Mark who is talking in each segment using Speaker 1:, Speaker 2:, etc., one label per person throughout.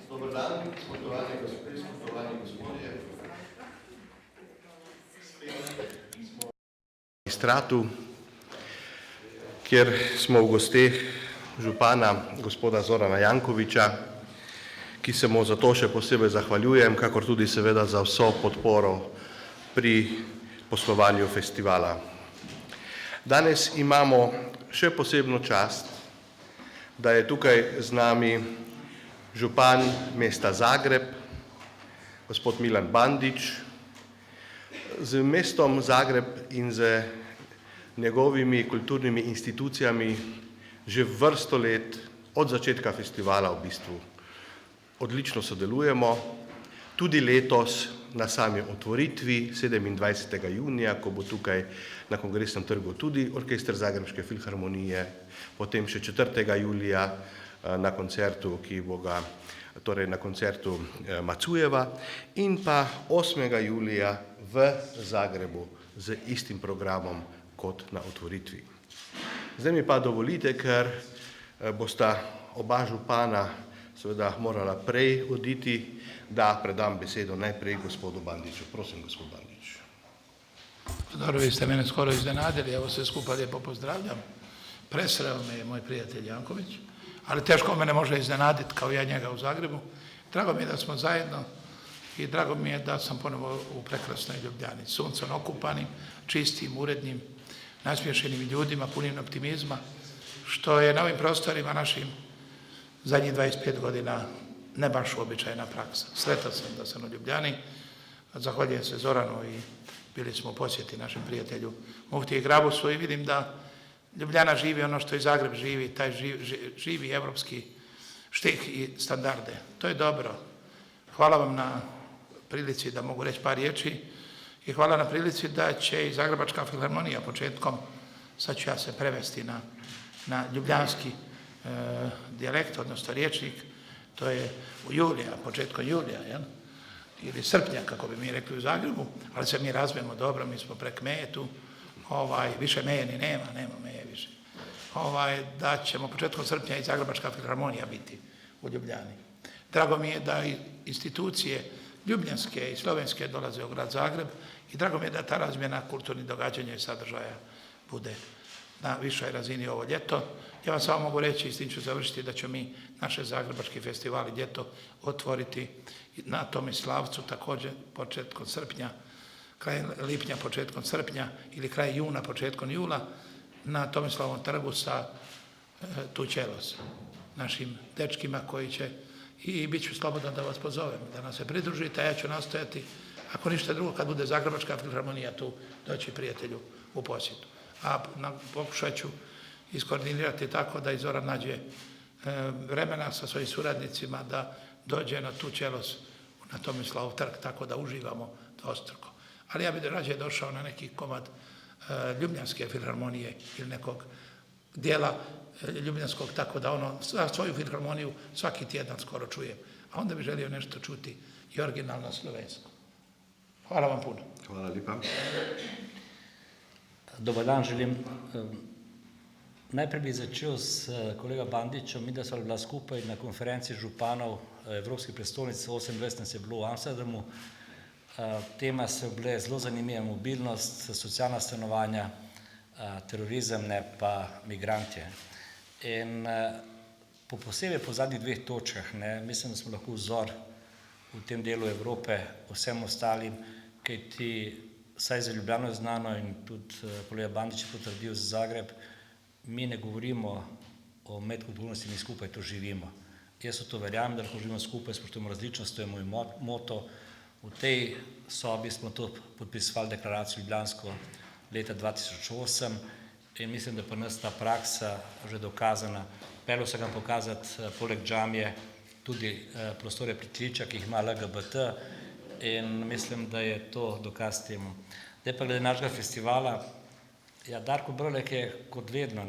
Speaker 1: Dober dan, spoštovani gospe, spoštovani gospodje. Spet smo v Stratu, kjer smo v gosteh župana gospoda Zorana Jankovića, ki se mu za to še posebej zahvaljujem, kakor tudi seveda za vso podporo pri poslovanju festivala. Danes imamo še posebno čast, da je tukaj z nami župan mesta Zagreb, gospod Milan Bandić. Z mestom Zagreb in z njegovimi kulturnimi institucijami že vrsto let od začetka festivala v bistvu odlično sodelujemo. Tudi letos na sami otvoritvi 27. junija, ko bo tukaj na Kongresnem trgu tudi orkester Zagrebške filharmonije, potem še 4. julija na koncertu, ki bo ga, torej na koncertu Macujeva, in pa 8. julija v Zagrebu z istim programom kot na otvoritvi. Zdaj mi pa dovolite, ker bosta oba župana seveda morala prej oditi, da predam besedo najprej gospodu Bandiću. Prosim, gospod Bandić.
Speaker 2: Dobro, vi ste mene skoro iznenadili, evo sve skupa lijepo pozdravljam. Presreo me je moj prijatelj Janković, ali teško me ne može iznenaditi kao ja njega u Zagrebu. Drago mi je da smo zajedno i drago mi je da sam ponovo u prekrasnoj Ljubljani. Suncem okupanim, čistim, urednim, nasmiješenim ljudima, punim optimizma, što je na ovim prostorima našim zadnjih 25 godina ne baš uobičajena praksa. Sretan sam da sam u Ljubljani, zahvaljujem se Zoranu i bili smo u posjeti našem prijatelju Muftiji Grabusu i vidim da Ljubljana živi ono što i Zagreb živi, taj živi evropski štih i standarde. To je dobro. Hvala vam na prilici da mogu reći par riječi i hvala na prilici da će i Zagrebačka filharmonija početkom, sad ću ja se prevesti na ljubljanski dijalekt, odnosno riječnik, to je u julija, početkom julija, jel? Ili srpnja, kako bi mi rekli u Zagrebu, ali se mi razvijemo dobro, mi smo prek meje tu, više meje ni nema meje više. Da ćemo početkom srpnja i Zagrebačka filharmonija biti u Ljubljani. Drago mi je da i institucije ljubljanske i slovenske dolaze u grad Zagreb i drago mi je da ta razmjena kulturnih događanja i sadržaja bude na višoj razini ovo ljeto. Ja vam samo mogu reći, i s tim ću završiti, da ćemo mi naše Zagrebački festivali ljeto otvoriti na Tomislavcu također početkom srpnja, kraj lipnja, početkom srpnja ili kraj juna, početkom jula na Tomislavom trgu sa Tučelos, našim dečkima koji će, i bit ću slobodan da vas pozovem, da nam se pridružite, a ja ću nastojati, ako ništa drugo, kad bude Zagrebačka filharmonija tu, doći prijatelju u posjetu. A pokušat ću iskoordinirati tako da i Zoran nađe vremena sa svojim suradnicima da dođe na Tučelos na Tomislavov trg, tako da uživamo dvostruko. Ali ja bih rađe došao na neki komad Ljubljanske filharmonije ili nekog dijela Ljubljanskog, tako da svoju filharmoniju svaki tjedan skoro čujem. A onda bih želio nešto čuti i originalno slovensko. Hvala vam puno.
Speaker 1: Hvala lepa.
Speaker 3: Dobar dan želim. Najprej bi začel s kolega Bandićem. Mi da smo bila skupaj na konferenci županov Evropskih prestolnic, 28 nas je bilo v Amsterdamu. Tema so bile zelo zanimive, mobilnost, socialna stanovanja, terorizem, ne pa migrantje. In posebej po zadnjih dveh točkah, mislim, da smo lahko vzor v tem delu Evrope vsem ostalim, kajti saj za Ljubljano je znano in tudi kolega Bandić je potrdil za Zagreb, mi ne govorimo o medkulturnosti, mi skupaj to živimo. Jaz v to verjamem, da lahko živimo skupaj, spoštujemo različnost, to je moj moto. V tej sobi smo to podpisovali deklaracijo ljubljansko leta 2008 in mislim, da pa nas ta praksa že dokazana. Pelil sem ga pokazati poleg džamije tudi prostore pritličja, ki jih ima LGBT, in mislim, da je to dokaz temu. Zdaj pa glede našega festivala, ja, Darko Brolek je kot vedno,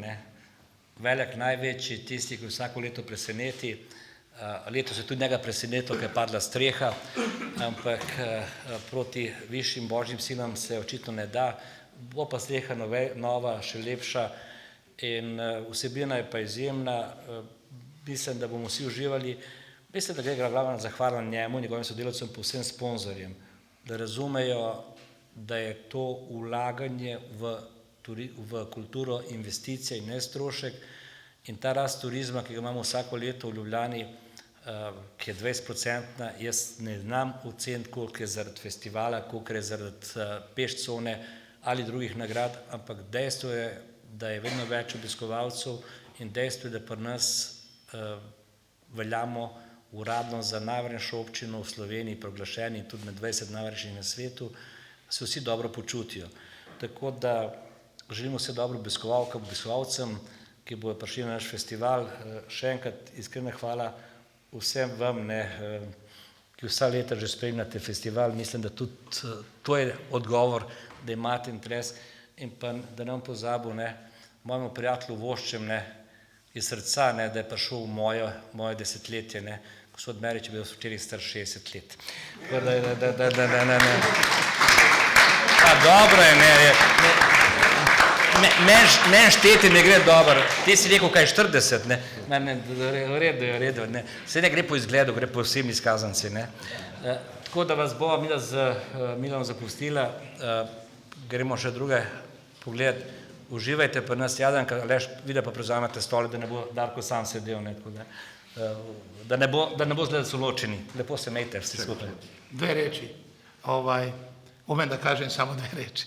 Speaker 3: velik, največji, tisti, ki vsako leto preseneti. Letos je tudi njega presenetilo, ker je padla streha, ampak proti višjim božjim silam se očitno ne da. Bo pa streha nova, še lepša in vsebina je pa izjemna. Mislim, da bomo vsi uživali. Veste, da gre glavna zahvala njemu, njegovim sodelavcem, povsem sponzorjem, da razumejo, da je to vlaganje v kulturo investicija in ne strošek, in ta rast turizma, ki ga imamo vsako leto v Ljubljani, ki je 20%, jaz ne znam oceniti, koliko je zaradi festivala, koliko je zaradi pešcone ali drugih nagrad, ampak dejstvo je, da je vedno več obiskovalcev in dejstvo je, da pri nas veljamo uradno za najvarnejšo občino v Sloveniji, proglašeni tudi med 20 najvarnejših na svetu, se vsi dobro počutijo. Tako da želimo vse dobro obiskovalcem, ki bodo prišli na naš festival. Še enkrat iskrena hvala vsem vam, ki vsa leta že spremljate festival. Mislim, da tudi to je odgovor, da imate interes, in pa da ne bom pozabil, mojemu prijatelju Voščem iz srca, da je prišel v moje desetletje, gospod Merič je bil včeraj star 60 let. Pa dobro je, meni šteti ne gre dobro, ti si rekel, kaj 40, v redu, se ne gre po izgledu, gre po osebni izkaznici. Tako da vas bova midva z Milanom zapustila, gremo še druge pogledati, uživajte pri nas, Jadranka, Aleš, vidite pa prevzamete stole, da ne bo Darko sam sedel, da ne bo zgleda, da so ločeni, lepo se imejte vsi skupaj.
Speaker 2: Dve reči, umem da kažem samo dve reči.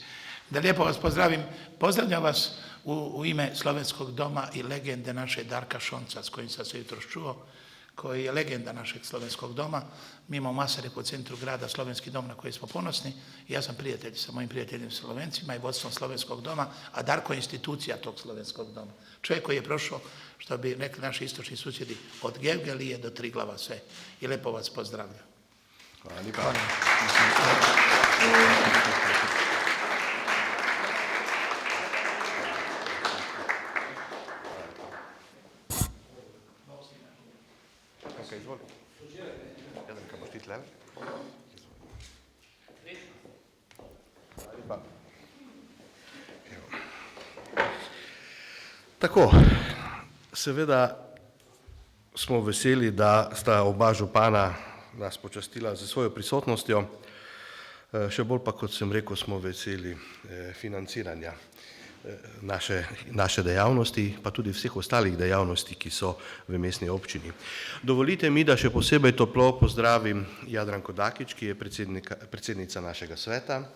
Speaker 2: Da lijepo vas pozdravim, pozdravljam vas u ime Slovenskog doma i legende naše Darka Šonca, s kojim sam se jutros čuo, koji je legenda našeg Slovenskog doma. Mi imamo Masare po centru grada, Slovenski dom na koji smo ponosni. Ja sam prijatelj sa mojim prijateljima Slovencima i vodstvom Slovenskog doma, a Darko je institucija tog Slovenskog doma. Čovjek koji je prošao, što bi rekli naši istočni susjedi, od Gevgelije do Triglava sve. I lijepo vas pozdravljam.
Speaker 1: Hvala lijepa. Tako, seveda smo veseli, da sta oba župana nas počastila z svojo prisotnostjo, še bolj pa, kot sem rekel, smo veseli financiranja naše dejavnosti, pa tudi vseh ostalih dejavnosti, ki so v mestni občini. Dovolite mi, da še posebej toplo pozdravim Jadranko Dakić, ki je predsednica našega sveta,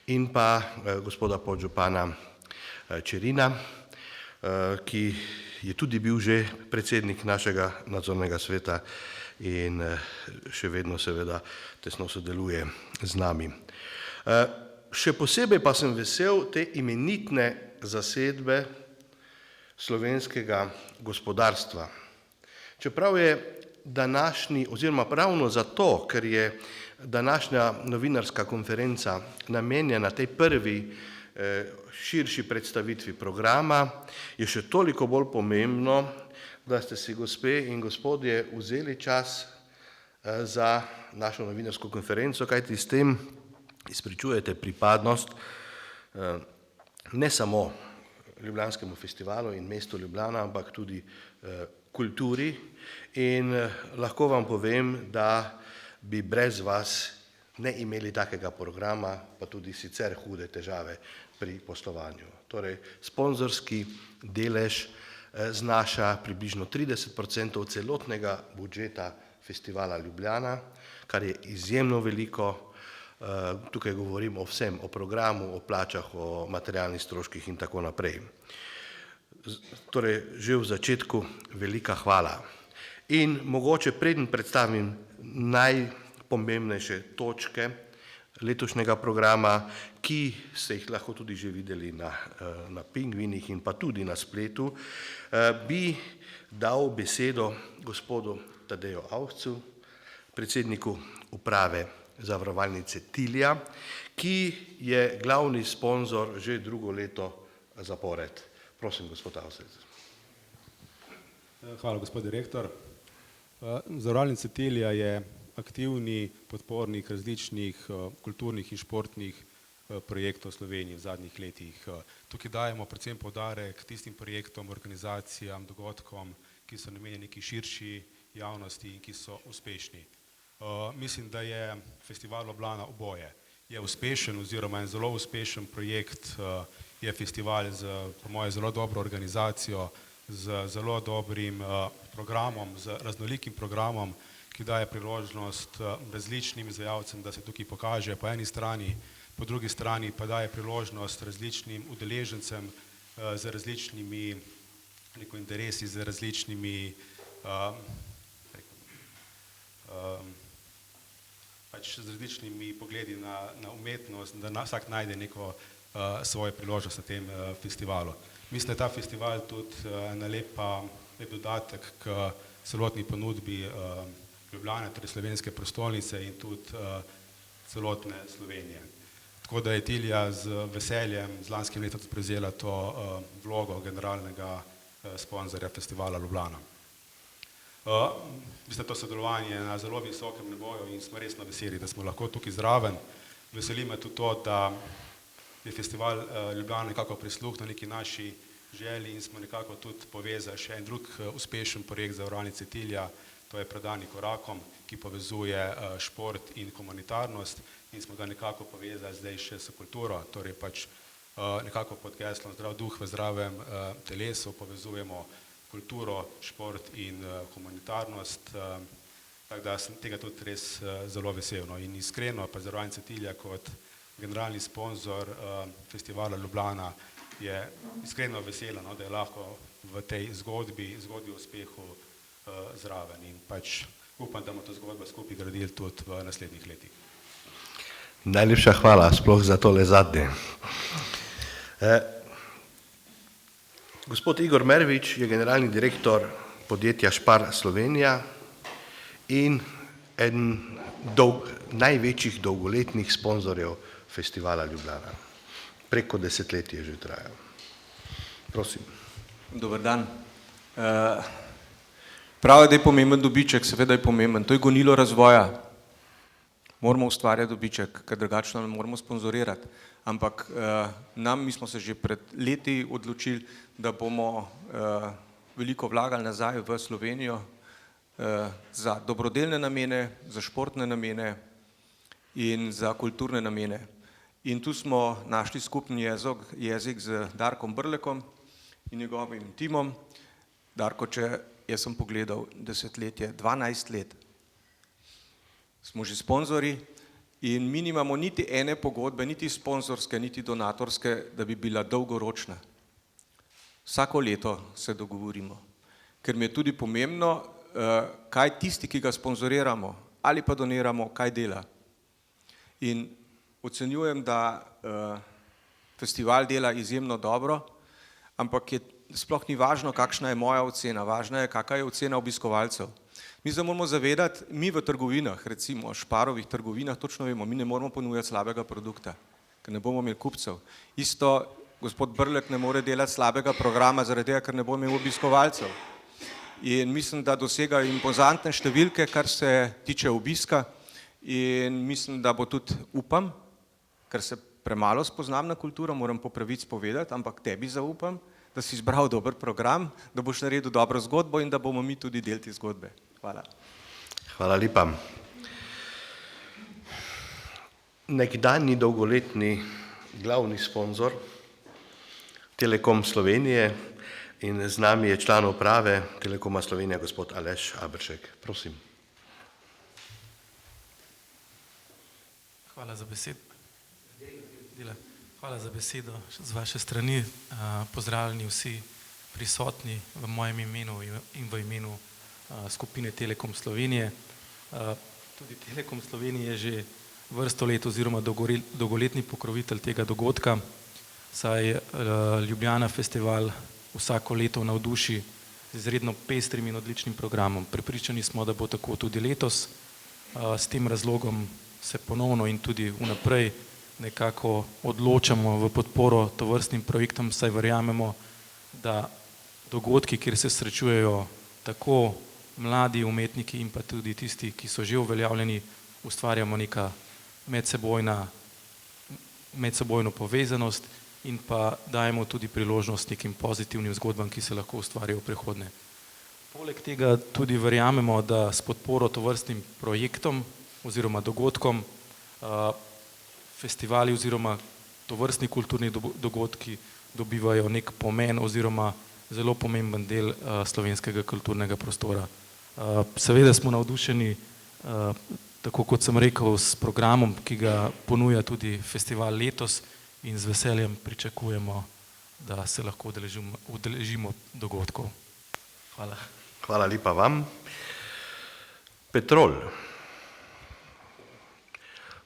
Speaker 1: in pa gospoda podžupana Čerina, ki je tudi bil že predsednik našega nadzornega sveta in še vedno seveda tesno sodeluje z nami. Še posebej pa sem vesel te imenitne zasedbe slovenskega gospodarstva. Čeprav je današnji, oziroma ravno zato, ker je današnja novinarska konferenca namenjena tej prvi širši predstavitvi programa, je še toliko bolj pomembno, da ste si, gospe in gospodje, vzeli čas za našo novinarsko konferenco, kajti s tem izpričujete pripadnost ne samo Ljubljanskemu festivalu in mestu Ljubljana, ampak tudi kulturi, in lahko vam povem, da bi brez vas ne imeli takega programa, pa tudi sicer hude težave pri poslovanju. Torej, sponzorski delež znaša približno 30% celotnega budžeta festivala Ljubljana, kar je izjemno veliko. Tukaj govorim o vsem, o programu, o plačah, o materialnih stroških in tako naprej. Torej, že v začetku velika hvala. In mogoče preden predstavim najpomembnejše točke letošnjega programa, ki ste jih lahko tudi že videli na Pingvinih in pa tudi na spletu, bi dal besedo gospodu Tadeju Avcu, predsedniku uprave Zavarovalnice Tilia, ki je glavni sponzor že drugo leto zapored. Prosim, gospod Avc.
Speaker 4: Hvala, gospod direktor. Zavarovalnica Tilia je aktivni podpornik različnih kulturnih in športnih projektov v Sloveniji v zadnjih letih. Tukaj dajemo predvsem poudarek tistim projektom, organizacijam, dogodkom, ki so namenjeni neki širši javnosti in ki so uspešni. Mislim, da je festival Ljubljana oboje. Je uspešen oziroma en zelo uspešen projekt, je festival z, po moje, zelo dobro organizacijo, z zelo dobrim programom, z raznolikim programom, ki daje priložnost različnim izvajalcem, da se tukaj pokaže po eni strani, po drugi strani pa daje priložnost različnim udeležencem z različnimi interesi, z različnimi z različnimi pogledi na umetnost, da vsak najde neko svojo priložnost na tem festivalu. Mislim, da je ta festival tudi lep dodatek k celotni ponudbi Ljubljane, torej slovenske prestolnice in tudi celotne Slovenije. Tako da je Tilja z veseljem z lanskim letom prevzela to vlogo generalnega sponzorja festivala Ljubljana. Mislim, to sodelovanje na zelo visokem nivoju in smo resno veseli, da smo lahko tukaj zraven. Veseli me tudi to, da je festival Ljubljana nekako prisluhnil neki naši želji in smo nekako tudi povezali še en drug uspešen projekt Zavarovalnice Tilja, to je Predani korakom, ki povezuje šport in humanitarnost in smo ga nekako povezali zdaj še s kulturo, torej pač nekako pod geslom Zdrav duh v zdravem telesu povezujemo kulturo, šport in humanitarnost, tako da sem tega tudi res zelo vesel. In iskreno pa Zavarovalnica Tilja kot generalni sponzor festivala Ljubljana je iskreno vesela, da je lahko v tej zgodbi o uspehu zraven in pač upam, da bomo to zgodbo skupaj gradili tudi v naslednjih letih.
Speaker 1: Najlepša hvala, sploh za tole zadnje. Gospod Igor Mervič je generalni direktor podjetja Spar Slovenija in eden največjih dolgoletnih sponzorjev festivala Ljubljana. Preko desetletje že traja. Prosim.
Speaker 5: Dober dan. Prav je, da je pomemben dobiček, seveda je pomemben. To je gonilo razvoja. Moramo ustvarjati dobiček, ker drugače ne moramo sponzorirati. Ampak mi smo se že pred leti odločili, da bomo veliko vlagali nazaj v Slovenijo za dobrodelne namene, za športne namene in za kulturne namene. In tu smo našli skupni jezik z Darkom Brlekom in njegovim timom. Darko, jaz sem pogledal desetletje, 12 let smo že sponzori in mi nimamo niti ene pogodbe, niti sponzorske, niti donatorske, da bi bila dolgoročna. Vsako leto se dogovorimo, ker mi je tudi pomembno, kaj tisti, ki ga sponzoriramo ali pa doniramo, kaj dela. In ocenjujem, da festival dela izjemno dobro, ampak sploh ni važno, kakšna je moja ocena, važna je, kakšna je ocena obiskovalcev. Mi se moramo zavedati, mi v trgovinah, recimo Šparovih trgovinah, točno vemo, mi ne moramo ponujati slabega produkta, ker ne bomo imeli kupcev. Isto gospod Brlek ne more delati slabega programa, zaradi tega, ker ne bo imel obiskovalcev. In mislim, da dosega impozantne številke, kar se tiče obiska, in mislim, da bo tudi, upam, ker se premalo spoznam na kulturo, moram po pravici povedati, ampak tebi zaupam, da si izbral dober program, da boš naredil dobro zgodbo in da bomo mi tudi del te zgodbe. Hvala.
Speaker 1: Hvala lepa. Nekdanji dolgoletni glavni sponzor Telekom Slovenije in z nami je član uprave Telekoma Slovenija, gospod Aleš Aberšek. Prosim.
Speaker 6: Hvala za besedo. Hvala za besedo z vaše strani. Pozdravljeni vsi prisotni v mojem imenu in v imenu skupine Telekom Slovenije. Tudi Telekom Slovenije je že vrsto let oziroma dolgoletni pokrovitelj tega dogodka, saj Ljubljana festival vsako leto navduši z izredno pestrim in odličnim programom. Prepričani smo, da bo tako tudi letos. S tem razlogom se ponovno in tudi vnaprej nekako odločamo v podporo tovrstnim projektom, saj verjamemo, da dogodki, kjer se srečujejo tako mladi umetniki in pa tudi tisti, ki so že uveljavljeni, ustvarjamo neka medsebojno povezanost in pa dajemo tudi priložnost nekim pozitivnim zgodbam, ki se lahko ustvarijo v prihodnje. Poleg tega tudi verjamemo, da s podporo tovrstnim projektom oziroma dogodkom festivali oziroma tovrstni kulturni dogodki dobivajo nek pomen oziroma zelo pomemben del slovenskega kulturnega prostora. Seveda smo navdušeni, tako kot sem rekel, s programom, ki ga ponuja tudi festival letos in z veseljem pričakujemo, da se lahko udeležimo dogodkov. Hvala.
Speaker 1: Hvala lepa vam. Petrol.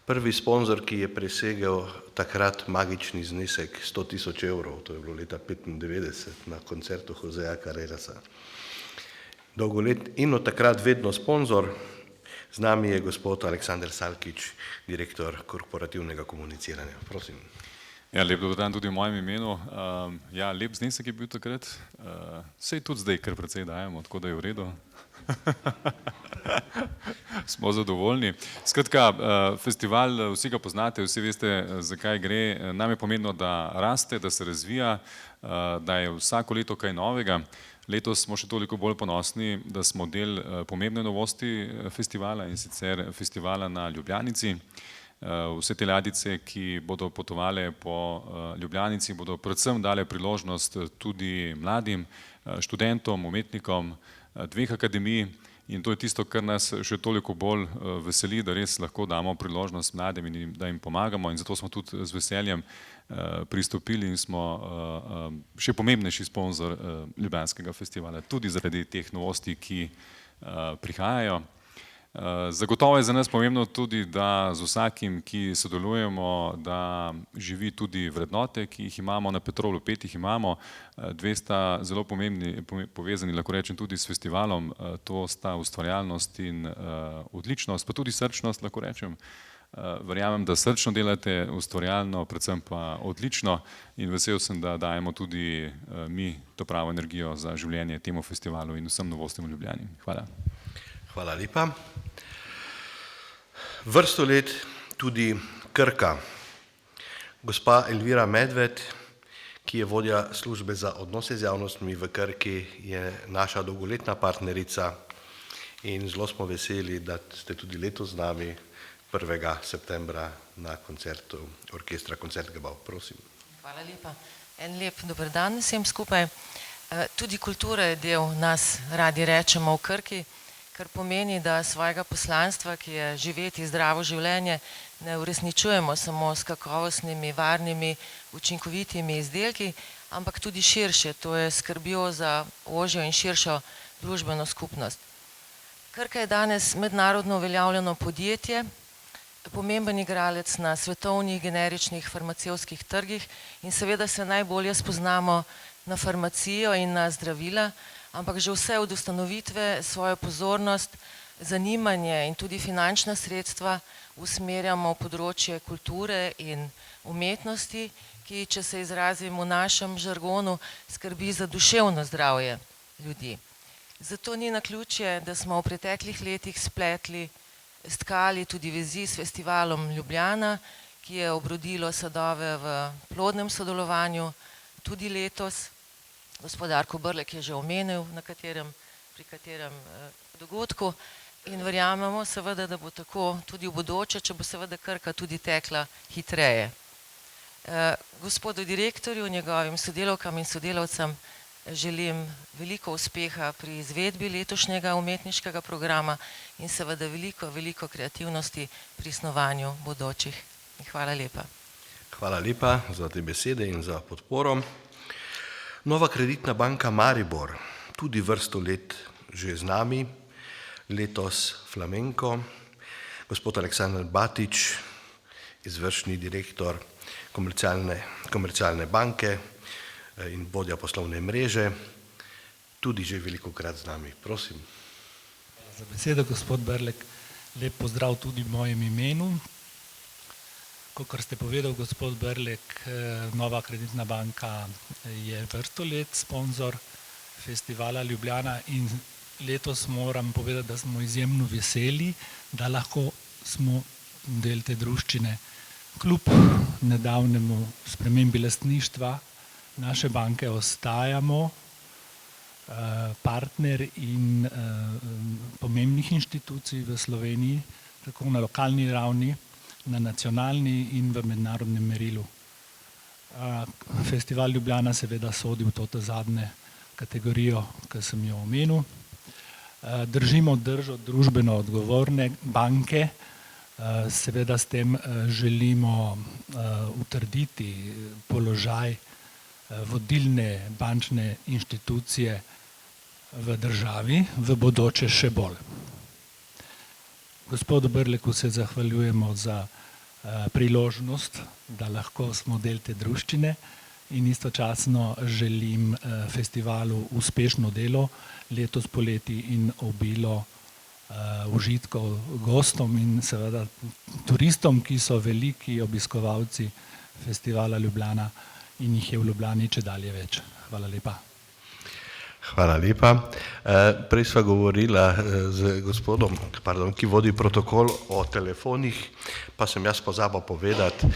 Speaker 1: Prvi sponzor, ki je presegel takrat magični znesek 100.000 evrov, to je bilo leta 1995 na koncertu Joseja Carrerasa. Dolgolet in od takrat vedno sponzor. Z nami je gospod Aleksander Salkič, direktor korporativnega komuniciranja. Prosim.
Speaker 7: Ja, lep dober dan tudi v mojem imenu. Ja, lep znesek je bil takrat. Sej tudi zdaj kar precej dajemo, tako da je v redu. Smo zadovoljni. Skratka, festival, vsi ga poznate, vsi veste, zakaj gre. Nam je pomembno, da raste, da se razvija, da je vsako leto kaj novega. Letos smo še toliko bolj ponosni, da smo del pomembne novosti festivala, in sicer festivala na Ljubljanici. Vse te ladjice, ki bodo potovale po Ljubljanici, bodo predvsem dale priložnost tudi mladim, študentom, umetnikom, dveh akademij, in to je tisto, kar nas še toliko bolj veseli, da res lahko damo priložnost mladim in da jim pomagamo, in zato smo tudi z veseljem pristopili in smo še pomembnejši sponzor Ljubljanskega festivala, tudi zaradi teh novosti, ki prihajajo. Zagotovo je za nas pomembno tudi, da z vsakim, ki sodelujemo, da živi tudi vrednote, ki jih imamo na Petrolu, 5 jih imamo, 2 sta zelo pomembni, povezani, lahko rečem, tudi s festivalom, to sta ustvarjalnost in odličnost, pa tudi srčnost, lahko rečem. Verjamem, da srčno delate, ustvarjalno, predvsem pa odlično, in vesel sem, da dajemo tudi mi to pravo energijo za življenje temu festivalu in vsem novostim v Ljubljani. Hvala.
Speaker 1: Hvala lepa. Vrsto let tudi Krka. Gospa Elvira Medved, ki je vodja službe za odnose z javnostmi v Krki, je naša dolgoletna partnerica in zelo smo veseli, da ste tudi letos z nami 1. septembra na koncertu orkestra Koncert Gebau. Prosim.
Speaker 8: Hvala lepa. En lep dober dan vsem skupaj. Tudi kultura je del nas, radi rečemo, v Krki, kar pomeni, da svojega poslanstva, ki je živeti zdravo življenje, ne uresničujemo samo s kakovostnimi, varnimi, učinkovitimi izdelki, ampak tudi širše, to je skrbjo za ožjo in širšo družbeno skupnost. Krka je danes mednarodno uveljavljeno podjetje, pomemben igralec na svetovnih generičnih farmacevtskih trgih in seveda se najbolje spoznamo na farmacijo in na zdravila, ampak že vse od ustanovitve svojo pozornost, zanimanje in tudi finančna sredstva usmerjamo v področje kulture in umetnosti, ki, če se izrazim v našem žargonu, skrbi za duševno zdravje ljudi. Zato ni naključje, da smo v preteklih letih stkali tudi vezi s festivalom Ljubljana, ki je obrodilo sadove v plodnem sodelovanju tudi letos. Gospod Darko Brlek je že omenil, pri katerem dogodku, in verjamemo seveda, da bo tako tudi v bodoče, če bo seveda Krka tudi tekla hitreje. Gospodu direktorju, njegovim sodelavkam in sodelavcem želim veliko uspeha pri izvedbi letošnjega umetniškega programa in seveda veliko kreativnosti pri snovanju bodočih. Hvala lepa.
Speaker 1: Hvala lepa za te besede in za podporo. Nova kreditna banka Maribor, tudi vrsto let že z nami, letos Flamenko, gospod Aleksandar Batič, izvršni direktor komercialne banke in vodja poslovne mreže, tudi že velikokrat z nami. Prosim.
Speaker 9: Hvala za besedo, gospod Brlek. Lep pozdrav tudi v mojem imenu. Kakor ste povedal, gospod Brlek, Nova kreditna banka je vrsto let sponzor festivala Ljubljana in letos moram povedati, da smo izjemno veseli, da lahko smo del te druščine. Kljub nedavnemu spremembi lastništva naše banke ostajamo partner in pomembnih inštitucij v Sloveniji, tako na lokalni ravni, na nacionalni in v mednarodnem merilu. Festival Ljubljana seveda sodi v to zadnje kategorijo, ki sem jo omenil. Držimo držo družbeno odgovorne banke, seveda s tem želimo utrditi položaj vodilne bančne inštitucije v državi, v bodoče še bolj. Gospodu Brleku se zahvaljujemo za priložnost, da lahko smo del te druščine in istočasno želim festivalu uspešno delo letos poleti in obilo užitkov gostom in seveda turistom, ki so veliki obiskovalci festivala Ljubljana in jih je v Ljubljani čedalje več. Hvala lepa.
Speaker 1: Hvala lepa. Prej sva govorila z gospodom, ki vodi protokol o telefonih, pa sem jaz pozabil povedati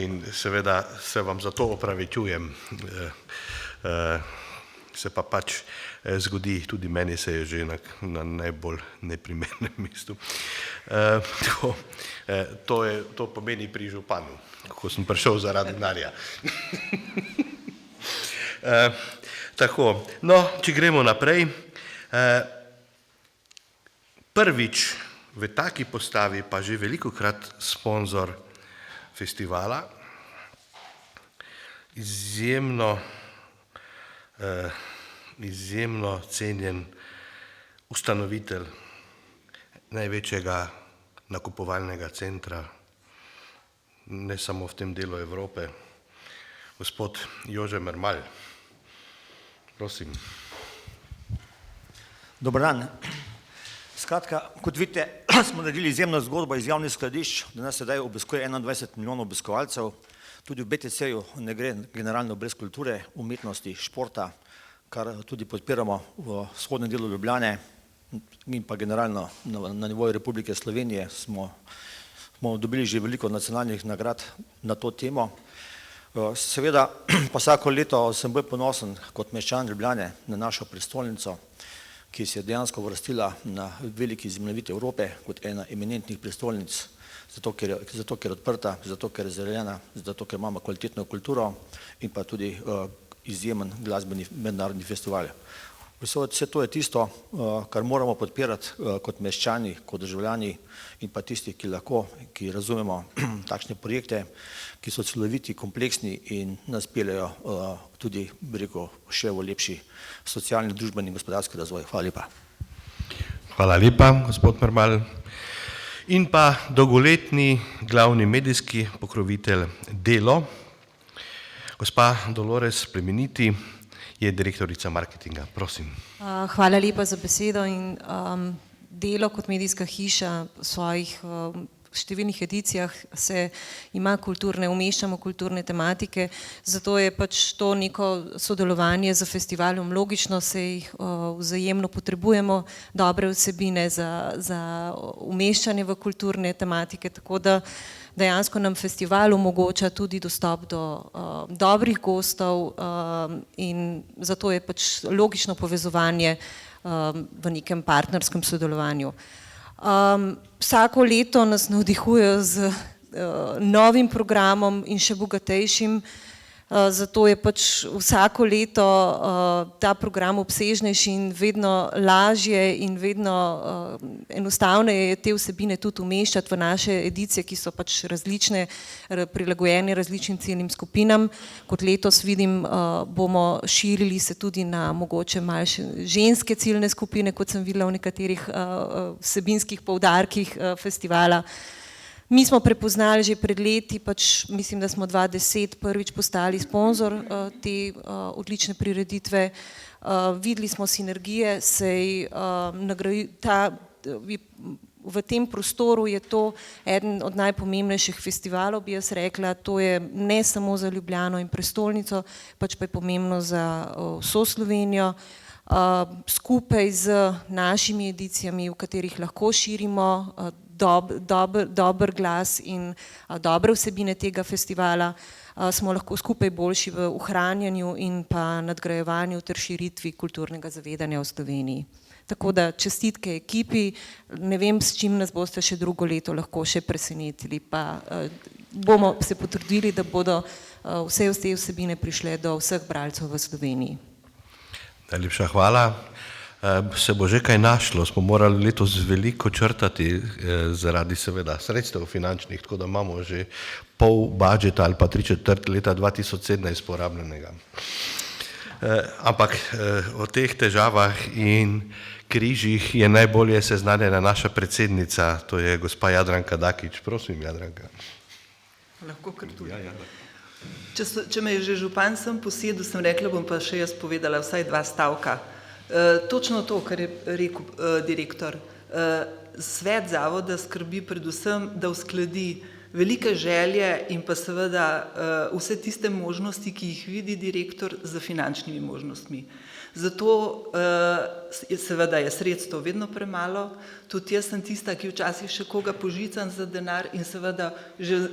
Speaker 1: in seveda se vam za to opravičujem. Se pa pač zgodi, tudi meni se je že na najbolj neprimernem mestu. To pomeni pri županu, ko sem prišel zaradi denarja. Tako, no, če gremo naprej. Prvič v taki postavi pa že velikokrat sponzor festivala, izjemno cenjen ustanovitelj največjega nakupovalnega centra, ne samo v tem delu Evrope, gospod Jože Mermal. Prosim.
Speaker 10: Dober dan. Skratka, kot vidite, smo naredili izjemno zgodbo iz javnih skladišč, da nas sedaj obiskuje 21 milijonov obiskovalcev. Tudi v BTC-ju ne gre generalno brez kulture, umetnosti, športa, kar tudi podpiramo v vzhodnem delu Ljubljane in pa generalno na nivoju Republike Slovenije smo dobili že veliko nacionalnih nagrad na to temo. Seveda pa vsako leto sem bolj ponosen kot meščan Ljubljane na našo prestolnico, ki se je dejansko uvrstila na veliki zemljevid Evrope kot ena eminentnih prestolnic, zato ker je odprta, zato ker je zelena, zato ker imamo kvalitetno kulturo in pa tudi izjemen glasbeni mednarodni festival. Vse to je tisto, kar moramo podpirati kot meščani, kot državljani in pa tisti, ki razumemo takšne projekte, ki so celoviti, kompleksni in nas peljejo tudi, bi rekel, še v lepši socialni, družbeni in gospodarski razvoj. Hvala lepa.
Speaker 1: Hvala lepa, gospod Mermal. In pa dolgoletni glavni medijski pokrovitelj Delo, gospa Dolores Plemeniti, je direktorica marketinga. Prosim.
Speaker 11: Hvala lepa za besedo in Delo kot medijska hiša v svojih številnih edicijah umeščamo kulturne tematike, zato je pač to neko sodelovanje z festivalom logično, se jih vzajemno potrebujemo, dobre vsebine za umeščanje v kulturne tematike, tako da dejansko nam festival omogoča tudi dostop do dobrih gostov in zato je pač logično povezovanje v nekem partnerskem sodelovanju. Vsako leto nas navdihujejo z novim programom in še bogatejšim, zato je pač vsako leto ta program obsežnejši in vedno lažje in vedno enostavneje je te vsebine tudi umeščati v naše edicije, ki so pač različne, prilagojene različnim ciljnim skupinam. Kot letos vidim, bomo širili se tudi na mogoče malce ženske ciljne skupine, kot sem videla v nekaterih vsebinskih poudarkih festivala. Mi smo prepoznali že pred leti, pač mislim, da smo 2010 prvič postali sponzor te odlične prireditve. Videli smo sinergije, v tem prostoru je to eden od najpomembnejših festivalov, bi jaz rekla, to je ne samo za Ljubljano in prestolnico, pač pa je pomembno za vso Slovenijo. skupaj z našimi edicijami, v katerih lahko širimo dober glas in dobre vsebine tega festivala, smo lahko skupaj boljši v ohranjanju in pa nadgrajevanju ter širitvi kulturnega zavedanja v Sloveniji. Tako da čestitke ekipi, ne vem, s čim nas boste še drugo leto lahko še presenetili, pa bomo se potrudili, da bodo vse te vsebine prišle do vseh bralcev v Sloveniji.
Speaker 1: Najlepša hvala. Se bo že kaj našlo, smo morali letos veliko črtati zaradi seveda sredstev finančnih, tako da imamo že pol budžeta ali pa 3/4 leta 2017 porabljenega. Ampak o teh težavah in križih je najbolje seznanjena naša predsednica, to je gospa Jadranka Dakić. Prosim, Jadranka.
Speaker 12: Lahko kar tudi. Če me je že župan sem posedel, sem rekla, bom pa še jaz povedala vsaj 2 stavka. Točno to, kar je rekel direktor. Svet zavoda skrbi predvsem, da uskladi velike želje in pa seveda vse tiste možnosti, ki jih vidi direktor, z finančnimi možnostmi. Zato seveda je sredstvo vedno premalo, tudi jaz sem tista, ki včasih še koga požicam za denar in seveda že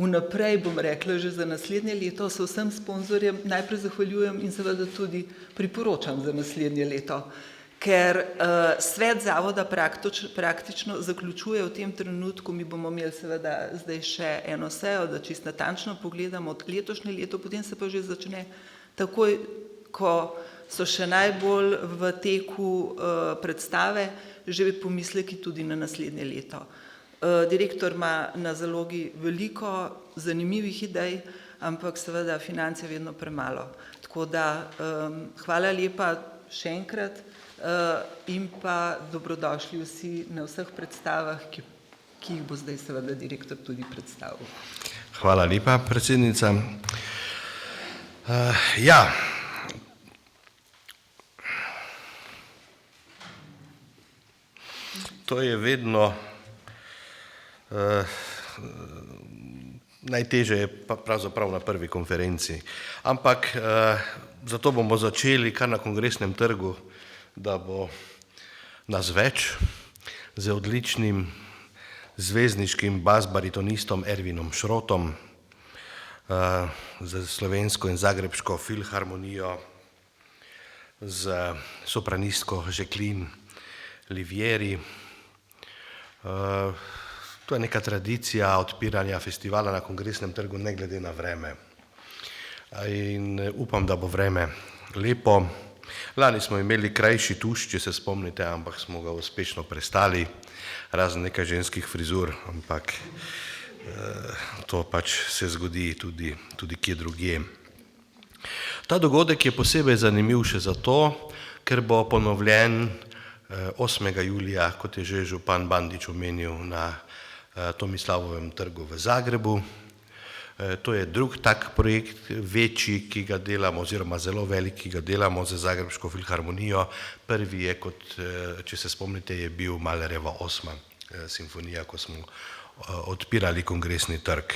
Speaker 12: vnaprej, bom rekla, že za naslednje leto se vsem sponzorjem najprej zahvaljujem in seveda tudi priporočam za naslednje leto. Ker svet zavoda praktično zaključuje v tem trenutku, mi bomo imeli seveda zdaj še eno sejo, da čisto natančno pogledamo letošnje leto, potem se pa že začne takoj, ko so še najbolj v teku predstave, že pomisleki tudi na naslednje leto. Direktor ima na zalogi veliko zanimivih idej, ampak seveda financ je vedno premalo. Tako da hvala lepa še enkrat in pa dobrodošli vsi na vseh predstavah, ki jih bo zdaj seveda direktor tudi predstavil.
Speaker 1: Hvala lepa, predsednica. Ja, to je vedno najtežje je pravzaprav na prvi konferenci. Ampak zato bomo začeli kar na Kongresnem trgu, da bo nas več, z odličnim zvezdniškim bas-baritonistom Ervinom Šrotom, z slovensko in zagrebško filharmonijo, z sopranistko Jacqueline Livieri. To je neka tradicija odpiranja festivala na Kongresnem trgu, ne glede na vreme. In upam, da bo vreme lepo. Lani smo imeli krajši tuš, če se spomnite, ampak smo ga uspešno prestali, razen nekaj ženskih frizur, ampak to pač se zgodi tudi kje drugje. Ta dogodek je posebej zanimiv še zato, ker bo ponovljen 8. julija, kot je že župan Bandić omenil, na Tomislavovem trgu v Zagrebu. To je drug tak projekt, večji, ki ga delamo, oziroma zelo velik, ki ga delamo z Zagrebško filharmonijo. Prvi je, kot če se spomnite, je bil Mahlerjeva 8. simfonija, ko smo odpirali Kongresni trg.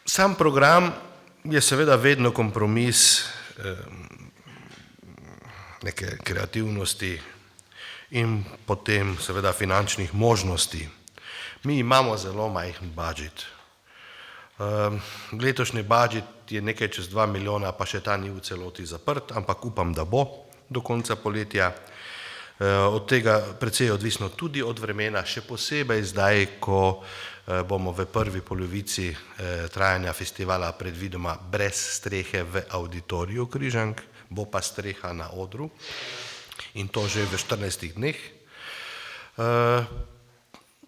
Speaker 1: Sam program je seveda vedno kompromis neke kreativnosti in potem seveda finančnih možnosti. Mi imamo zelo majhen budžet. Letošnji budžet je nekaj čez 2 milijona, pa še ta ni v celoti zaprt, ampak upam, da bo do konca poletja. Od tega precej odvisno tudi od vremena, še posebej zdaj, ko bomo v prvi polovici trajanja festivala predvidoma brez strehe v auditoriju Križank, bo pa streha na odru in to že v 14 dneh.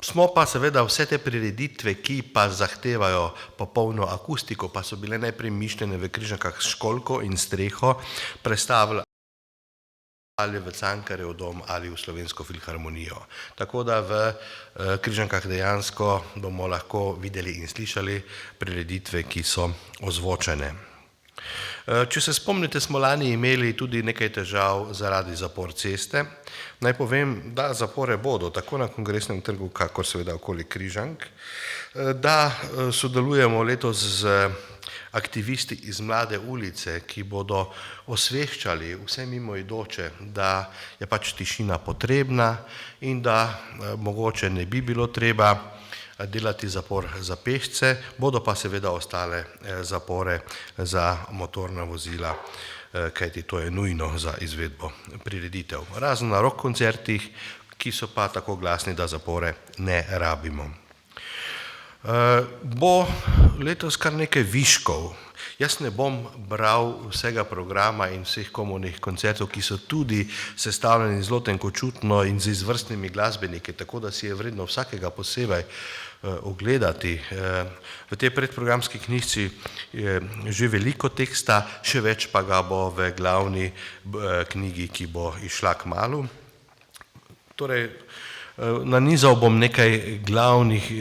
Speaker 1: Smo pa seveda vse te prireditve, ki pa zahtevajo popolno akustiko, pa so bile najprej mišljene v Križankah s školko in streho, prestavili ali v Cankarjev dom ali v Slovensko filharmonijo. Tako da v Križankah dejansko bomo lahko videli in slišali prireditve, ki so ozvočene. Če se spomnite, smo lani imeli tudi nekaj težav zaradi zapor ceste. Naj povem, da zapore bodo tako na Kongresnem trgu, kakor seveda okoli Križank, da sodelujemo letos z aktivisti iz Mlade ulice, ki bodo osveščali vse mimoidoče, da je pač tišina potrebna in da mogoče ne bi bilo treba delati zapor za pešce, bodo pa seveda ostale zapore za motorna vozila, kajti to je nujno za izvedbo prireditev. Razen na rock koncertih, ki so pa tako glasni, da zapore ne rabimo. Bo letos kar nekaj viškov. Jaz ne bom bral vsega programa in vseh komornih koncertov, ki so tudi sestavljeni zelo tenkočutno in z izvrstnimi glasbeniki, tako da si je vredno vsakega posebej ogledati. V tej predprogramski knjižci je že veliko teksta, še več pa ga bo v glavni knjigi, ki bo izšla kmalu. Torej, nanizal bom nekaj glavnih,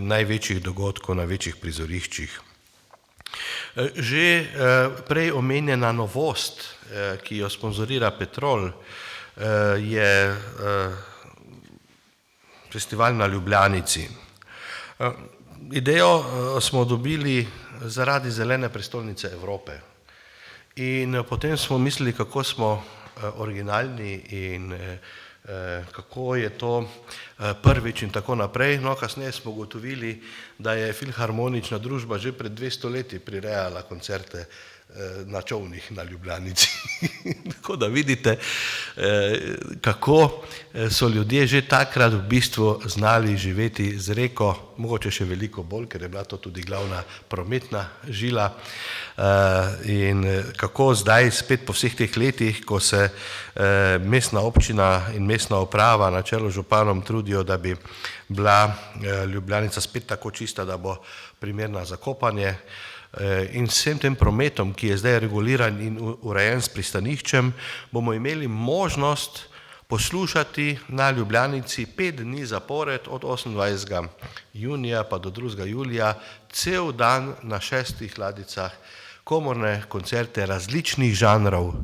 Speaker 1: največjih dogodkov na večjih prizoriščih. Že prej omenjena novost, ki jo sponzorira Petrol, je festival na Ljubljanici. Idejo smo dobili zaradi zelene prestolnice Evrope in potem smo mislili, kako smo originalni in kako je to prvič in tako naprej. No, kasneje smo ugotovili, da je Filharmonična družba že pred 200 leti prirejala koncerte na čolnih na Ljubljanici. Tako da vidite, kako so ljudje že takrat v bistvu znali živeti z reko, mogoče še veliko bolj, ker je bila to tudi glavna prometna žila, in kako zdaj spet po vseh teh letih, ko se mestna občina in mestna uprava na čelu z županom trudijo, da bi bila Ljubljanica spet tako čista, da bo primerna za kopanje, in vsem tem prometom, ki je zdaj reguliran in urejen s pristaniščem, bomo imeli možnost poslušati na Ljubljanici 5 dni zapored od 28. junija pa do 2. julija cel dan na 6 ladjicah komorne koncerte različnih žanrov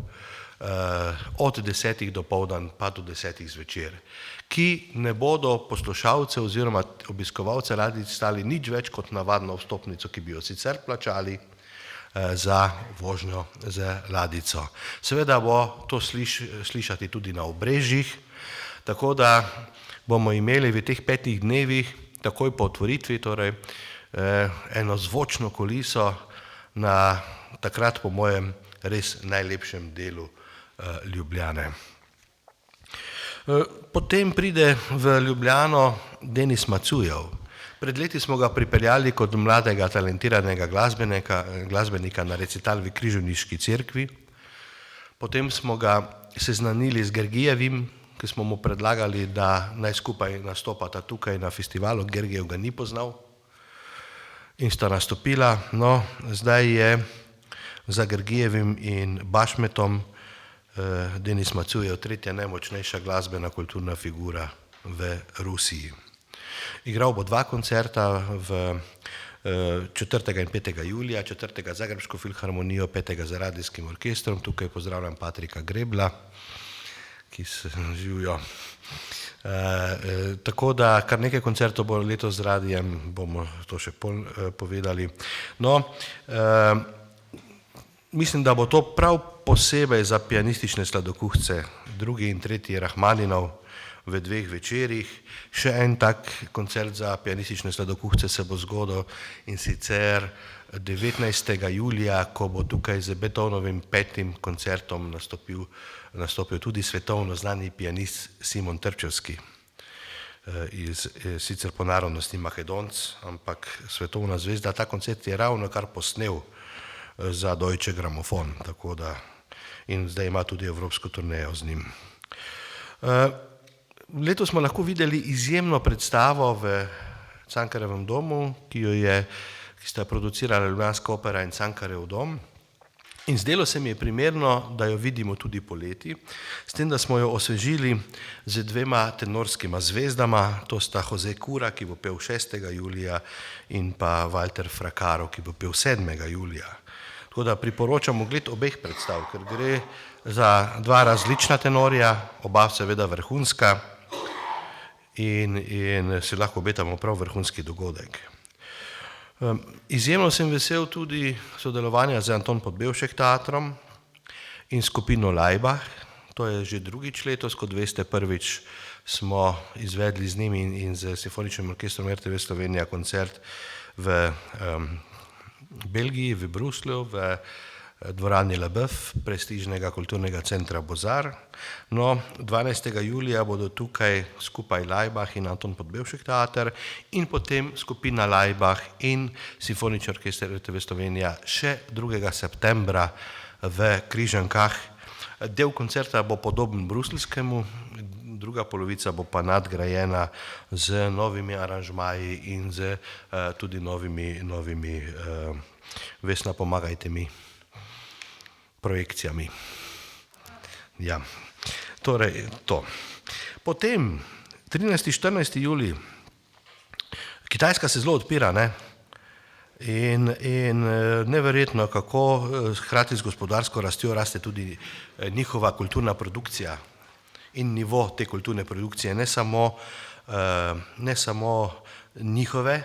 Speaker 1: od 10. dopoldan pa do 10. zvečer, ki ne bodo poslušalce oziroma obiskovalce ladjic stali nič več kot navadno vstopnico, ki bi jo sicer plačali za vožnjo z ladjico. Seveda bo to slišati tudi na obrežjih, tako da bomo imeli v teh 5 dnevih takoj po otvoritvi torej eno zvočno kuliso na takrat po mojem res najlepšem delu Ljubljane. Potem pride v Ljubljano Denis Macujev. Pred leti smo ga pripeljali kot mladega talentiranega glasbenika na recital v Križevniški cerkvi. Potem smo ga seznanili z Gergijevim, ki smo mu predlagali, da naj skupaj nastopata tukaj na festivalu. Gergijev ga ni poznal in sta nastopila. No, zdaj je za Gergijevim in Bašmetom Denis Macujev tretja najmočnejša glasbena kulturna figura v Rusiji. Igral bo 2 koncerta v 4. in 5. julija, 4. Zagrebško filharmonijo, 5. z radijskim orkestrom. Tukaj pozdravljam Patrika Grebla, ki se živijo. Tako da kar nekaj koncertov bo letos z radijem, bomo to še povedali. No, mislim, da bo to prav posebej za pianistične sladokuhce, 2. in 3. Rahmaninov v 2 večerih. Še en tak koncert za pianistične sladokuhce se bo zgodil in sicer 19. julija, ko bo tukaj z Beethovenovim 5. koncertom nastopil tudi svetovno znani pianist Simon Trpčevski, sicer po narodnosti Makedonc, ampak svetovna zvezda. Ta koncert je ravno kar posnel za Deutsche Grammophon, tako da in zdaj ima tudi evropsko turnejo z njim. Letos smo lahko videli izjemno predstavo v Cankarjevem domu, ki sta producirala Ljubljanska opera in Cankarjev dom. In zdelo se mi je primerno, da jo vidimo tudi poleti, s tem, da smo jo osvežili z 2 tenorskima zvezdama, to sta Jose Cura, ki bo pel 6. julija, in pa Walter Fracaro, ki bo pel 7. julija. Tako da priporočam ogled obeh predstav, ker gre za 2 različna tenorja, oba seveda vrhunska, in se lahko obetamo prav vrhunski dogodek. Izjemno sem vesel tudi sodelovanja z Anton Podbevšek teatrom in skupino Laibach. To je že drugič letos, kot veste, prvič smo izvedli z njimi in z Simfoničnim orkestrom RTV Slovenija koncert v Belgiji, v Bruslju, v dvorani Leboeuf, prestižnega kulturnega centra Bozar. No, 12. julija bodo tukaj skupaj Laibach in Anton Podbevšek teater in potem skupina Laibach in Simfonični orkester RTV Slovenija še 2. septembra v Križankah. Del koncerta bo podoben bruselskemu, druga polovica bo pa nadgrajena z novimi aranžmaji in z tudi novimi Vesna, pomagajte mi, projekcijami. Ja, torej to. Potem 13. 14. julij, Kitajska se zelo odpira, ne? In neverjetno, kako hkrati z gospodarsko rastjo raste tudi njihova kulturna produkcija in nivo te kulturne produkcije, ne samo njihove,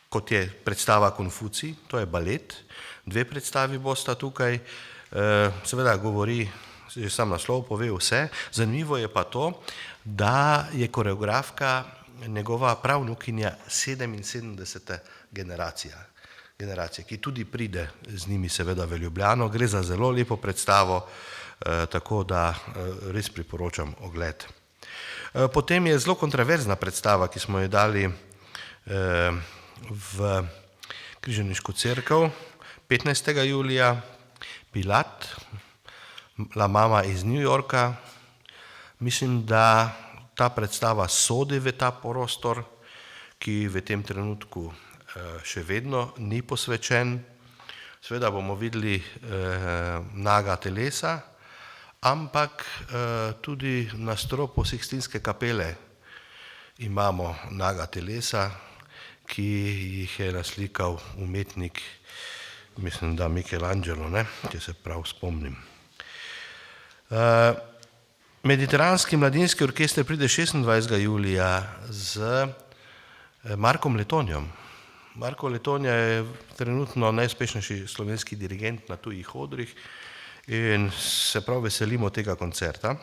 Speaker 1: kot je predstava Konfucij, to je balet, 2 predstavi bosta tukaj, seveda govori, že sam naslov pove vse, zanimivo je pa to, da je koreografka njegova pravnukinja 77. generacija, ki tudi pride z njimi seveda v Ljubljano, gre za zelo lepo predstavo, tako da res priporočam ogled. Potem je zelo kontroverzna predstava, ki smo jo dali v Križaniško cerkev 15. julija, Pilat, La Mama iz New Yorka. Mislim, da ta predstava sodi v ta prostor, ki v tem trenutku še vedno ni posvečen. Seveda bomo videli naga telesa, ampak tudi na stropu Sikstinske kapele imamo naga telesa, ki jih je naslikal umetnik, mislim, da Michelangelo, ne, če se prav spomnim. Mediteranski mladinski orkester pride 26. julija z Markom Letonjom. Marko Letonja je trenutno najuspešnejši slovenski dirigent na tujih odrih in se prav veselimo tega koncerta.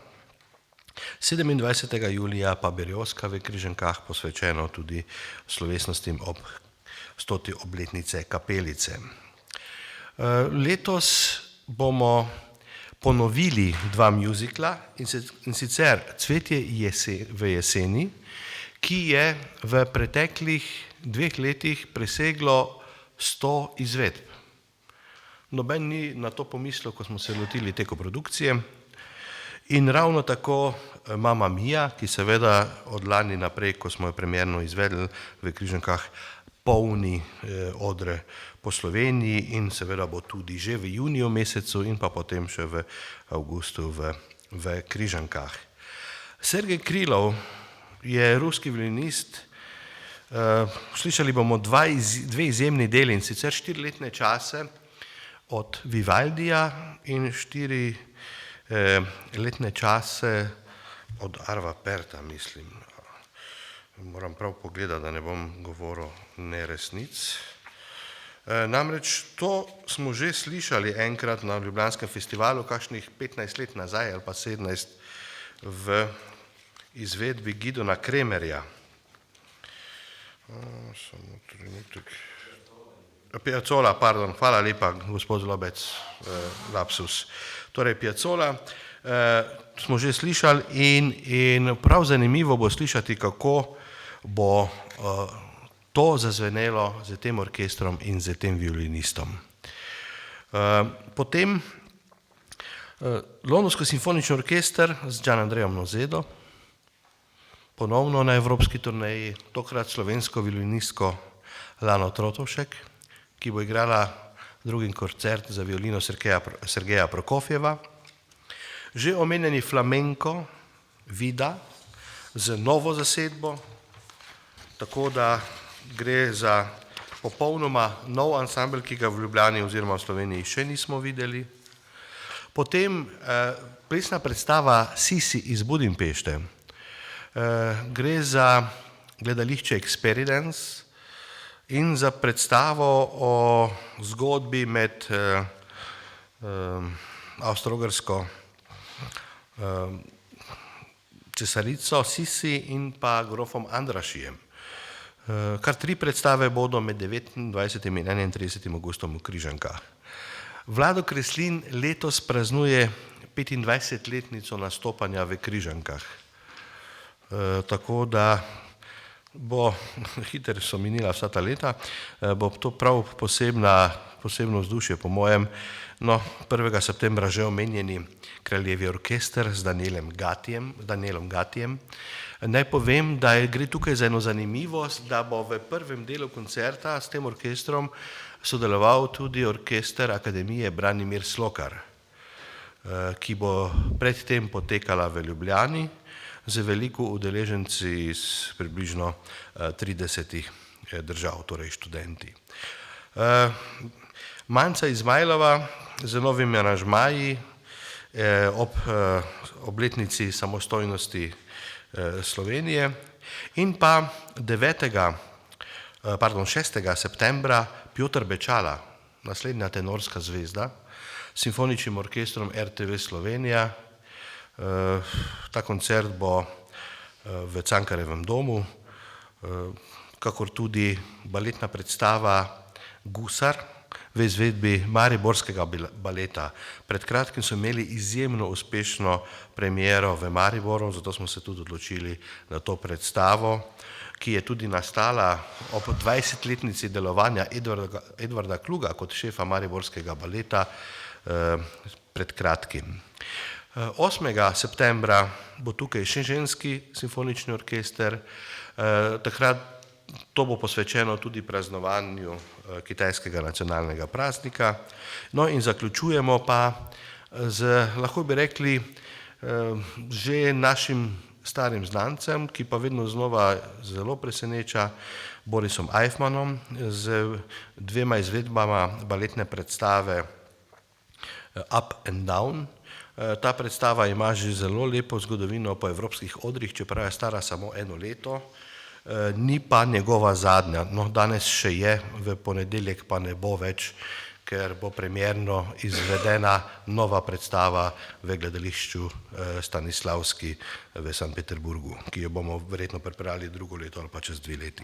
Speaker 1: 27. julija pa Berioska v Križankah, posvečeno tudi slovesnostim ob 100. obletnice kapelice. Letos bomo ponovili 2 mjuzikla, in sicer Cvetje v jeseni, ki je v preteklih 2 letih preseglo 100 izvedb. Noben ni na to pomislil, ko smo se lotili te koprodukcije. In ravno tako Mamma Mia, ki seveda od lani naprej, ko smo jo premierno izvedli v Križankah, polni odre po Sloveniji in seveda bo tudi že v juniju mesecu in pa potem še v avgustu v Križankah. Sergej Krilov je ruski violinist. Slišali bomo 2 izjemni deli, in sicer 4-letne čase od Vivaldija in 4 letne čase od Arva Perta, mislim. Moram prav pogledati, da ne bom govoril neresnic. Namreč to smo že slišali enkrat na Ljubljanskem festivalu, kakšnih 15 let nazaj ali pa 17 v izvedbi Gidona Kremerja. Samo trenutek. Piazzolla, pardon, hvala lepa, gospod Lobec, lapsus. Torej Piazzolla smo že slišali in prav zanimivo bo slišati, kako bo to zazvenelo z tem orkestrom in z tem violinistom. Potem Londonski simfonični orkester z Gian Andreom Nozedo, ponovno na evropski turneji, tokrat slovensko violinistko Lano Trotovšek, ki bo igrala 2. koncert za violino Sergeja Prokofjeva. Že omenjeni flamenko Vida z novo zasedbo, tako da gre za popolnoma nov ansambel, ki ga v Ljubljani oziroma v Sloveniji še nismo videli. Potem plesna predstava Sisi iz Budimpešte. Gre za gledališče Experience, in za predstavo o zgodbi med Avstro-Ogrsko cesarico Sisi in pa grofom Andrašijem. Kar 3 predstave bodo med 29. in 31. augustom v Križankah. Vlado Kreslin letos praznuje 25-letnico nastopanja v Križankah. Tako da bo, hitro so minila vsa ta leta, bo to prav posebno vzdušje po mojem. No, 1. septembra že omenjeni Kraljevi orkester z Danielom Gatijem. Naj povem, da gre tukaj za eno zanimivost, da bo v prvem delu koncerta s tem orkestrom sodeloval tudi orkester Akademije Branimir Slokar, ki bo predtem potekala v Ljubljani z veliko udeleženci iz približno 30 držav, torej študenti. Manca Izmajlova z novimi aranžmaji ob obletnici samostojnosti Slovenije in pa 6. septembra Pjotr Bečala, naslednja tenorska zvezda, s simfoničnim orkestrom RTV Slovenija. Ta koncert bo v Cankarjevem domu, kakor tudi baletna predstava Gusar v izvedbi mariborskega baleta. Pred kratkim so imeli izjemno uspešno premiero v Mariboru, zato smo se tudi odločili na to predstavo, ki je tudi nastala ob 20-letnici delovanja Edvarda Kluga kot šefa mariborskega baleta pred kratkim. 8. septembra bo tukaj še ženski simfonični orkester, takrat to bo posvečeno tudi praznovanju kitajskega nacionalnega praznika. No in zaključujemo pa z, lahko bi rekli, že našim starim znancem, ki pa vedno znova zelo preseneča, Borisom Eifmanom z 2 izvedbama baletne predstave Up and Down. Ta predstava ima že zelo lepo zgodovino po evropskih odrih, čeprav je stara samo 1 leto. Ni pa njegova zadnja, no danes še je, v ponedeljek pa ne bo več, ker bo premierno izvedena nova predstava v gledališču Stanislavski v Sankt Peterburgu, ki jo bomo verjetno pripravili drugo leto ali pa čez 2 leti.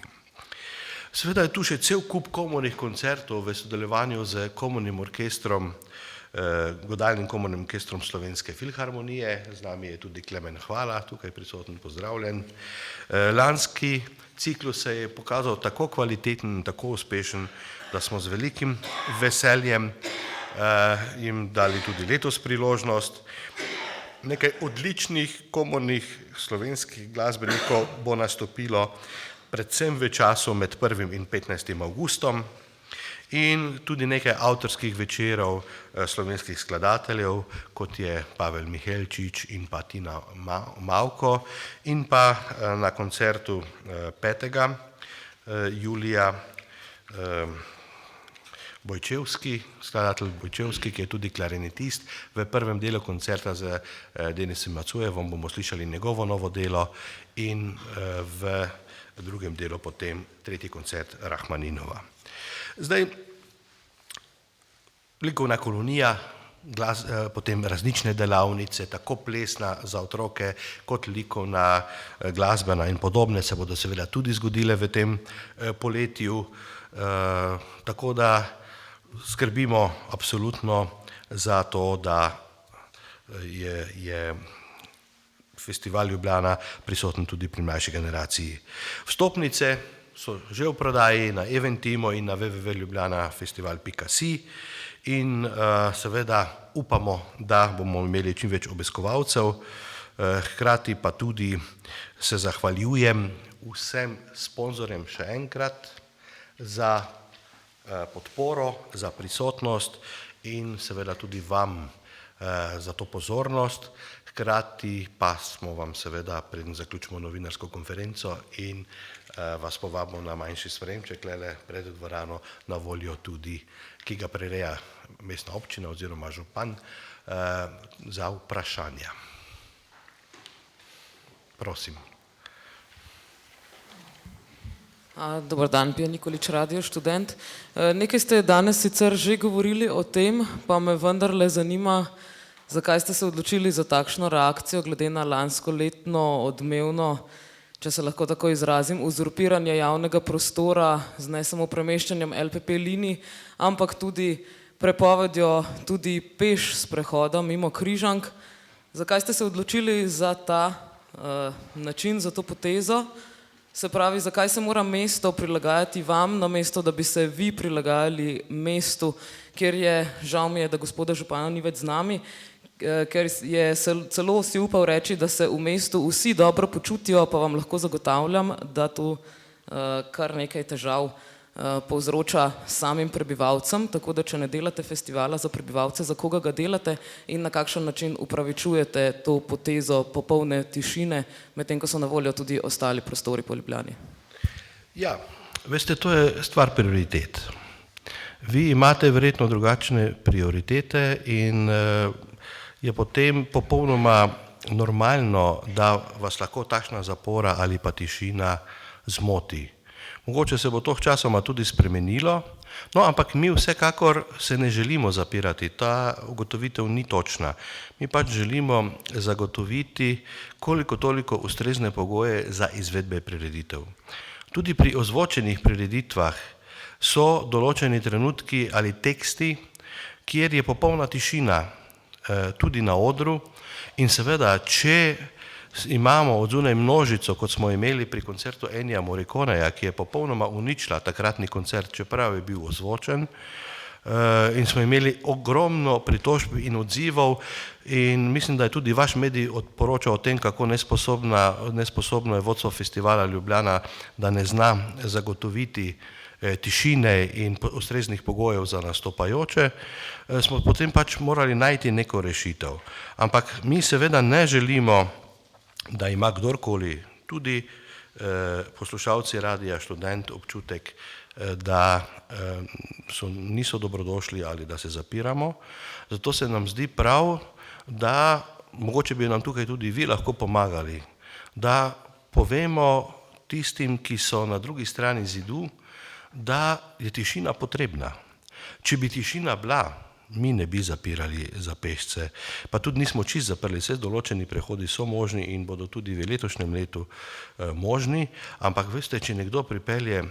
Speaker 1: Seveda je tu še cel kup komornih koncertov v sodelovanju z komornim orkestrom, godalnim komornim orkestrom Slovenske filharmonije, z nami je tudi Klemen Hvala, tukaj prisoten, pozdravljen. Lanski ciklus se je pokazal tako kvaliteten in tako uspešen, da smo z velikim veseljem jim dali tudi letos priložnost. Nekaj odličnih komornih slovenskih glasbenikov bo nastopilo predvsem v času med 1. in 15. augustom in tudi nekaj avtorskih večerov slovenskih skladateljev, kot je Pavel Mihelčič in pa Tina Mavko, in pa na koncertu 5. julija Bojčevski, skladatelj Bojčevski, ki je tudi klarinetist. V prvem delu koncerta z Denisom Macujevom bomo slišali njegovo novo delo in v drugem delu potem 3. koncert Rahmaninova. Zdaj, likovna kolonija, potem različne delavnice, tako plesna za otroke, kot likovna, glasbena in podobne se bodo seveda tudi zgodile v tem poletju, tako da skrbimo absolutno za to, da je Festival Ljubljana prisoten tudi pri mlajši generaciji. Vstopnice so že v prodaji na Eventimo in na www.ljubljanafestival.si in seveda upamo, da bomo imeli čim več obiskovalcev, hkrati pa tudi se zahvaljujem vsem sponzorjem še enkrat za podporo, za prisotnost in seveda tudi vam za to pozornost. Hkrati pa smo vam seveda, preden zaključimo novinarsko konferenco in vas povabimo na manjši spremček pred dvorano na voljo tudi, ki ga prireja mestna občina oziroma župan, za vprašanja. Prosim.
Speaker 13: Dober dan, Pija Nikolič, Radio Študent. Nekaj ste danes sicer že govorili o tem, pa me vendarle zanima, zakaj ste se odločili za takšno reakcijo glede na lanskoletno odmevno, če se lahko tako izrazim, uzurpiranje javnega prostora z ne samo premeščanjem LPP linij, ampak tudi prepovedjo tudi peš sprehoda mimo Križank. Zakaj ste se odločili za ta način, za to potezo? Se pravi, zakaj se mora mesto prilagajati vam, namesto da bi se vi prilagajali mestu, kjer je, žal mi je, da gospoda župana ni več z nami, ker je celo si upal reči, da se v mestu vsi dobro počutijo, pa vam lahko zagotavljam, da tu kar nekaj težav povzroča samim prebivalcem, tako da če ne delate festivala za prebivalce, za koga ga delate in na kakšen način upravičujete to potezo popolne tišine, medtem ko so na voljo tudi ostali prostori po Ljubljani.
Speaker 1: Ja, veste, to je stvar prioritet. Vi imate verjetno drugačne prioritete in je potem popolnoma normalno, da vas lahko takšna zapora ali pa tišina zmoti. Mogoče se bo to časoma tudi spremenilo, no, ampak mi vsekakor se ne želimo zapirati, ta ugotovitev ni točna. Mi pač želimo zagotoviti koliko toliko ustrezne pogoje za izvedbe prireditev. Tudi pri ozvočenih prireditvah so določeni trenutki ali teksti, kjer je popolna tišina tudi na odru in seveda, če imamo od zunaj množico, kot smo imeli pri koncertu Ennija Morriconeja, ki je popolnoma uničila takratni koncert, čeprav je bil ozvočen, in smo imeli ogromno pritožb in odzivov in mislim, da je tudi vaš medij poročal o tem, kako nesposobno je vodstvo festivala Ljubljana, da ne zna zagotoviti tišine in ustreznih pogojev za nastopajoče, smo potem pač morali najti neko rešitev. Ampak mi seveda ne želimo, da ima kdorkoli, tudi poslušalci Radia Študent, občutek, da niso dobrodošli ali da se zapiramo. Zato se nam zdi prav, da mogoče bi nam tukaj tudi vi lahko pomagali, da povemo tistim, ki so na drugi strani zidu, da je tišina potrebna. Če bi tišina bila, mi ne bi zapirali za pešce, pa tudi nismo čisto zaprli, vse določeni prehodi so možni in bodo tudi v letošnjem letu možni, ampak veste, če nekdo pripelje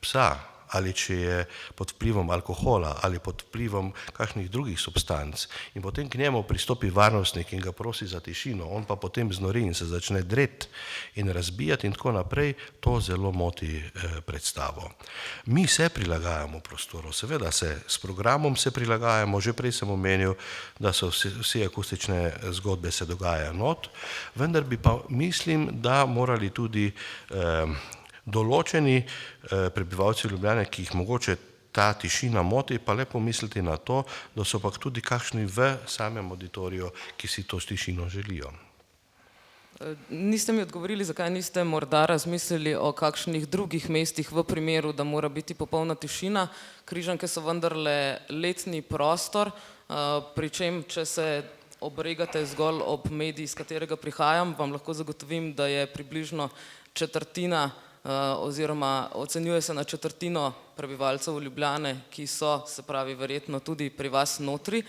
Speaker 1: psa ali če je pod vplivom alkohola ali pod vplivom kakšnih drugih substanc in potem k njemu pristopi varnostnik in ga prosi za tišino, on pa potem znori in se začne dreti in razbijati in tako naprej, to zelo moti predstavo. Mi se prilagajamo prostoru, seveda se s programom se prilagajamo, že prej sem omenil, da so vse akustične zgodbe se dogajajo not, vendar bi pa mislim, da morali tudi določeni prebivalci Ljubljane, ki jih mogoče ta tišina moti, pa le pomisliti na to, da so pa tudi kakšni v samem auditoriju, ki si to tišino želijo.
Speaker 13: Niste mi odgovorili, zakaj niste morda razmislili o kakšnih drugih mestih v primeru, da mora biti popolna tišina. Križanke so vendarle letni prostor, pri čem, če se obregate zgolj ob mediji, iz katerega prihajam, vam lahko zagotovim, da je približno četrtina oziroma ocenjuje se na četrtino prebivalcev Ljubljane, ki so, se pravi, verjetno tudi pri vas notri.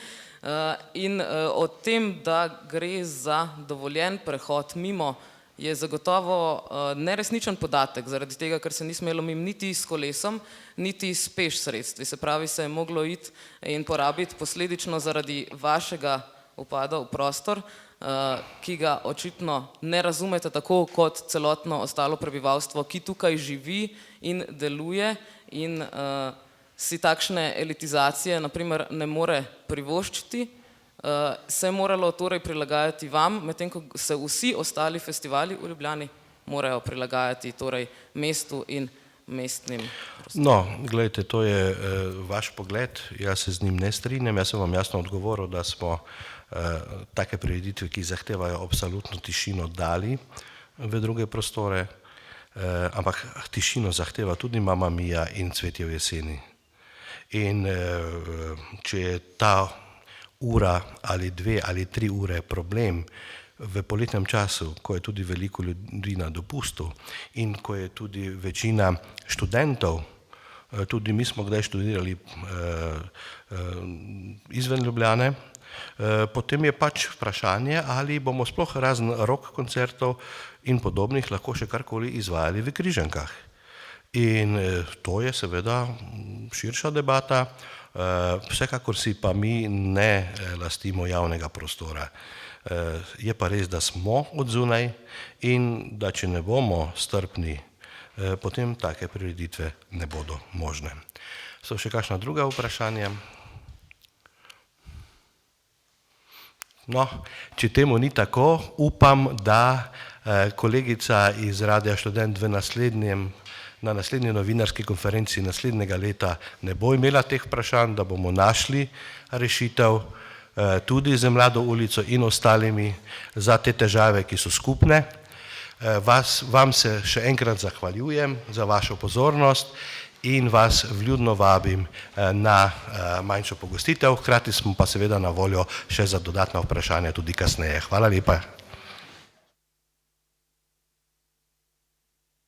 Speaker 13: In o tem, da gre za dovoljen prehod mimo, je zagotovo neresničen podatek, zaradi tega, ker se ni smelo mimo niti s kolesom, niti s peš sredstvi. Se pravi, se je moglo iti in porabiti posledično zaradi vašega upada v prostor, ki ga očitno ne razumete tako kot celotno ostalo prebivalstvo, ki tukaj živi in deluje in si takšne elitizacije naprimer ne more privoščiti, se je moralo torej prilagajati vam, medtem ko se vsi ostali festivali v Ljubljani morajo prilagajati torej mestu in mestnim prostorom.
Speaker 1: No, gledajte, to je vaš pogled, jaz se z njim ne strinjam, jaz sem vam jasno odgovoril, da smo take prireditve, ki zahtevajo absolutno tišino, dali v druge prostore, ampak tišino zahteva tudi Mamma Mia in Cvetje v jeseni. In če je ta ura ali 2 ali 3 ure problem, v poletnem času, ko je tudi veliko ljudi na dopustu in ko je tudi večina študentov, tudi mi smo kdaj študirali izven Ljubljane, potem je pač vprašanje, ali bomo sploh razen rock koncertov in podobnih lahko še karkoli izvajali v Križankah. In to je seveda širša debata, vsekakor si pa mi ne lastimo javnega prostora. Je pa res, da smo od zunaj in da če ne bomo strpni, potem take prireditve ne bodo možne. So še kakšna druga vprašanja? No, če temu ni tako, upam, da kolegica iz Radia Študent na naslednji novinarski konferenci naslednjega leta ne bo imela teh vprašanj, da bomo našli rešitev tudi z Mlado ulico in ostalimi za te težave, ki so skupne. Vam se še enkrat zahvaljujem za vašo pozornost in vas vljudno vabim na manjšo pogostitev, hkrati smo pa seveda na voljo še za dodatna vprašanja tudi kasneje. Hvala lepa.